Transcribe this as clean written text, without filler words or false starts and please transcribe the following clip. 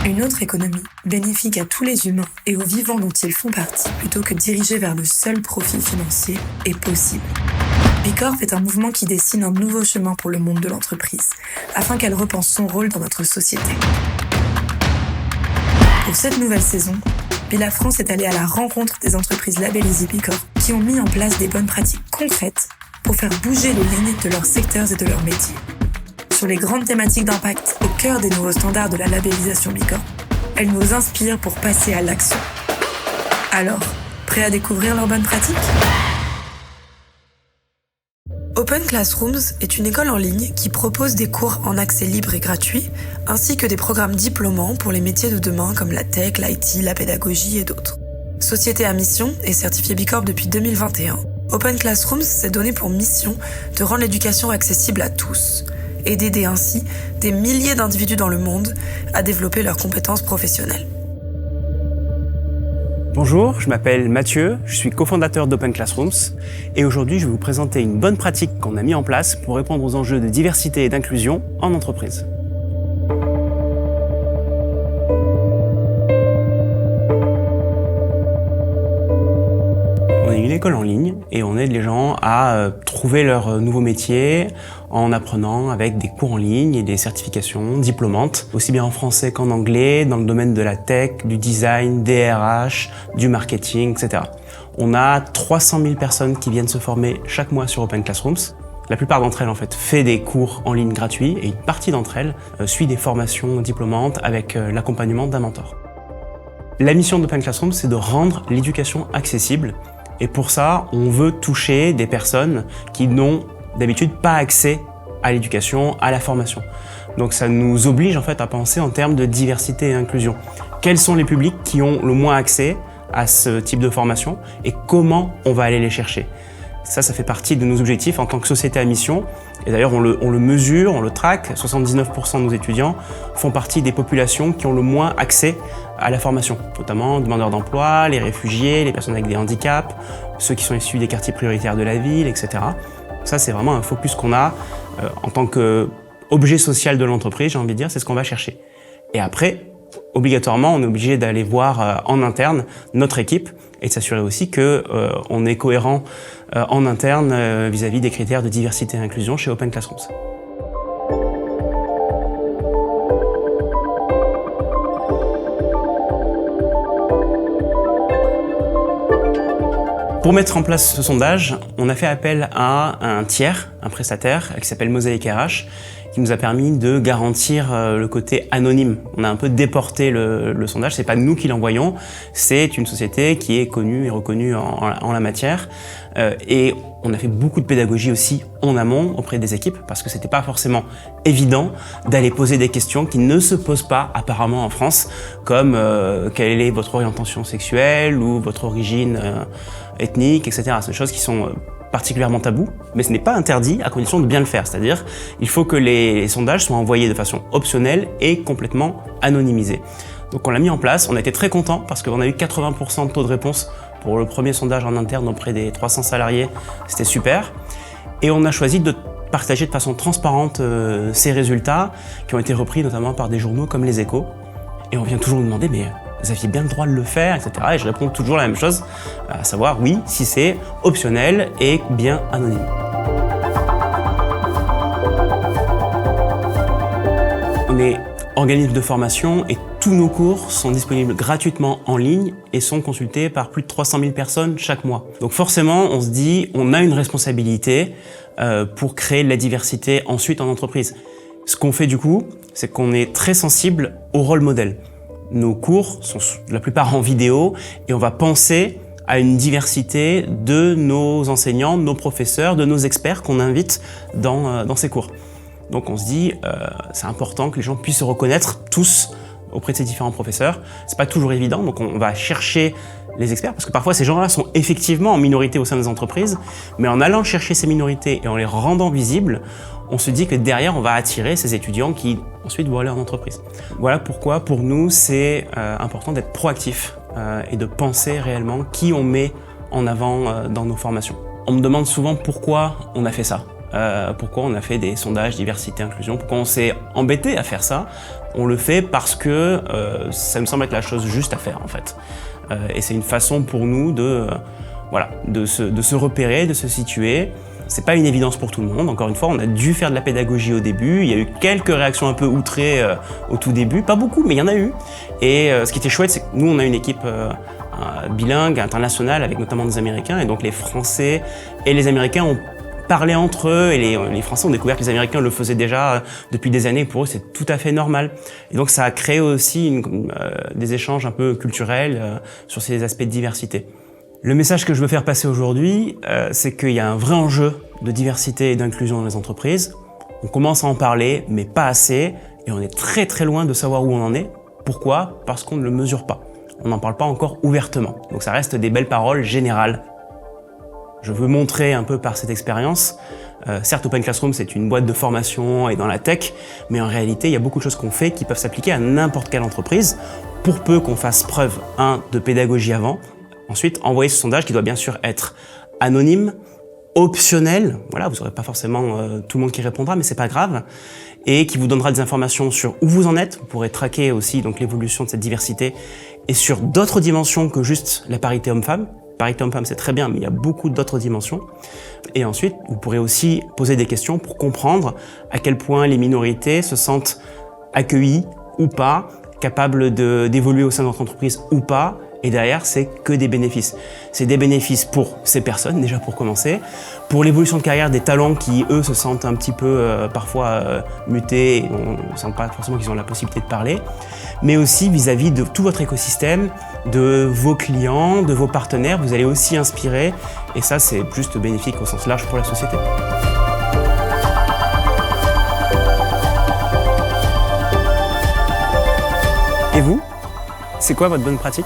Une autre économie, bénéfique à tous les humains et aux vivants dont ils font partie, plutôt que dirigée vers le seul profit financier, est possible. Bicorp est un mouvement qui dessine un nouveau chemin pour le monde de l'entreprise, afin qu'elle repense son rôle dans notre société. Pour cette nouvelle saison, Villa France est allée à la rencontre des entreprises labellisées Bicorp qui ont mis en place des bonnes pratiques concrètes pour faire bouger les limites de leurs secteurs et de leurs métiers. Sur les grandes thématiques d'impact au cœur des nouveaux standards de la labellisation Bicorp, elles nous inspirent pour passer à l'action. Alors, prêt à découvrir leurs bonnes pratiques ? Open Classrooms est une école en ligne qui propose des cours en accès libre et gratuit, ainsi que des programmes diplômants pour les métiers de demain comme la tech, l'IT, la pédagogie et d'autres. Société à mission et certifiée Bicorp depuis 2021, Open Classrooms s'est donné pour mission de rendre l'éducation accessible à tous et d'aider ainsi des milliers d'individus dans le monde à développer leurs compétences professionnelles. Bonjour, je m'appelle Mathieu, je suis cofondateur d'Open Classrooms et aujourd'hui je vais vous présenter une bonne pratique qu'on a mis en place pour répondre aux enjeux de diversité et d'inclusion en entreprise. On est une école en ligne et on aide les gens à trouver leur nouveau métier en apprenant avec des cours en ligne et des certifications diplômantes, aussi bien en français qu'en anglais, dans le domaine de la tech, du design, des RH, du marketing, etc. On a 300 000 personnes qui viennent se former chaque mois sur Open Classrooms. La plupart d'entre elles, en fait, fait des cours en ligne gratuits et une partie d'entre elles suit des formations diplômantes avec l'accompagnement d'un mentor. La mission d'Open Classrooms, c'est de rendre l'éducation accessible. Et pour ça, on veut toucher des personnes qui n'ont d'habitude pas accès à l'éducation, à la formation. Donc ça nous oblige en fait à penser en termes de diversité et inclusion. Quels sont les publics qui ont le moins accès à ce type de formation et comment on va aller les chercher? Ça fait partie de nos objectifs en tant que société à mission. Et d'ailleurs, on le mesure, on le traque. 79% de nos étudiants font partie des populations qui ont le moins accès à la formation, notamment demandeurs d'emploi, les réfugiés, les personnes avec des handicaps, ceux qui sont issus des quartiers prioritaires de la ville, etc. Ça, c'est vraiment un focus qu'on a en tant qu'objet social de l'entreprise, j'ai envie de dire, c'est ce qu'on va chercher. Et après, obligatoirement, on est obligé d'aller voir en interne notre équipe et de s'assurer aussi qu'on est cohérent en interne vis-à-vis des critères de diversité et inclusion chez Open Classrooms. Pour mettre en place ce sondage, on a fait appel à un tiers, un prestataire qui s'appelle Mosaic RH, qui nous a permis de garantir le côté anonyme. On a un peu déporté le sondage, c'est pas nous qui l'envoyons, c'est une société qui est connue et reconnue en la matière. Et on a fait beaucoup de pédagogie aussi en amont auprès des équipes parce que c'était pas forcément évident d'aller poser des questions qui ne se posent pas apparemment en France, comme quelle est votre orientation sexuelle ou votre origine ethnique, etc. C'est des choses qui sont particulièrement tabous, mais ce n'est pas interdit à condition de bien le faire. C'est-à-dire, il faut que les sondages soient envoyés de façon optionnelle et complètement anonymisés. Donc on l'a mis en place, on a été très contents parce qu'on a eu 80% de taux de réponse pour le premier sondage en interne auprès des 300 salariés, c'était super. Et on a choisi de partager de façon transparente ces résultats qui ont été repris notamment par des journaux comme Les Échos. Et on vient toujours nous demander, mais vous aviez bien le droit de le faire, etc. Et je réponds toujours la même chose, à savoir oui, si c'est optionnel et bien anonyme. On est organisme de formation et tous nos cours sont disponibles gratuitement en ligne et sont consultés par plus de 300 000 personnes chaque mois. Donc forcément, on se dit, on a une responsabilité pour créer de la diversité ensuite en entreprise. Ce qu'on fait du coup, c'est qu'on est très sensible au rôle modèle. Nos cours sont la plupart en vidéo et on va penser à une diversité de nos enseignants, de nos professeurs, de nos experts qu'on invite dans ces cours. Donc on se dit, c'est important que les gens puissent se reconnaître tous auprès de ces différents professeurs. C'est pas toujours évident, donc on va chercher les experts, parce que parfois ces gens-là sont effectivement en minorité au sein des entreprises, mais en allant chercher ces minorités et en les rendant visibles, on se dit que derrière on va attirer ces étudiants qui ensuite vont aller en entreprise. Voilà pourquoi pour nous c'est important d'être proactif et de penser réellement qui on met en avant dans nos formations. On me demande souvent pourquoi on a fait ça. pourquoi on a fait des sondages diversité, inclusion, pourquoi on s'est embêté à faire ça. On le fait parce que ça me semble être la chose juste à faire en fait. Et c'est une façon pour nous de se repérer, de se situer. C'est pas une évidence pour tout le monde. Encore une fois, on a dû faire de la pédagogie au début. Il y a eu quelques réactions un peu outrées au tout début. Pas beaucoup, mais il y en a eu. Et ce qui était chouette, c'est que nous, on a une équipe bilingue, internationale, avec notamment des Américains. Et donc les Français et les Américains ont parlé entre eux. Et les Français ont découvert que les Américains le faisaient déjà depuis des années. Pour eux, c'est tout à fait normal. Et donc ça a créé aussi des échanges un peu culturels sur ces aspects de diversité. Le message que je veux faire passer aujourd'hui, c'est qu'il y a un vrai enjeu de diversité et d'inclusion dans les entreprises. On commence à en parler, mais pas assez, et on est très très loin de savoir où on en est. Pourquoi ? Parce qu'on ne le mesure pas. On n'en parle pas encore ouvertement. Donc ça reste des belles paroles générales. Je veux montrer un peu par cette expérience. Certes, Open Classroom, c'est une boîte de formation et dans la tech, mais en réalité, il y a beaucoup de choses qu'on fait qui peuvent s'appliquer à n'importe quelle entreprise, pour peu qu'on fasse preuve, de pédagogie avant. Ensuite, envoyer ce sondage qui doit bien sûr être anonyme, optionnel. Voilà, vous n'aurez pas forcément tout le monde qui répondra, mais c'est pas grave. Et qui vous donnera des informations sur où vous en êtes. Vous pourrez traquer aussi donc l'évolution de cette diversité et sur d'autres dimensions que juste la parité homme-femme. Parité homme-femme, c'est très bien, mais il y a beaucoup d'autres dimensions. Et ensuite, vous pourrez aussi poser des questions pour comprendre à quel point les minorités se sentent accueillies ou pas, capables d'évoluer au sein de notre entreprise ou pas. Et derrière, c'est que des bénéfices. C'est des bénéfices pour ces personnes, déjà pour commencer, pour l'évolution de carrière des talents qui, eux, se sentent un petit peu parfois mutés, et on ne sent pas forcément qu'ils ont la possibilité de parler, mais aussi vis-à-vis de tout votre écosystème, de vos clients, de vos partenaires, vous allez aussi inspirer, et ça, c'est juste bénéfique au sens large pour la société. Et vous ? C'est quoi votre bonne pratique ?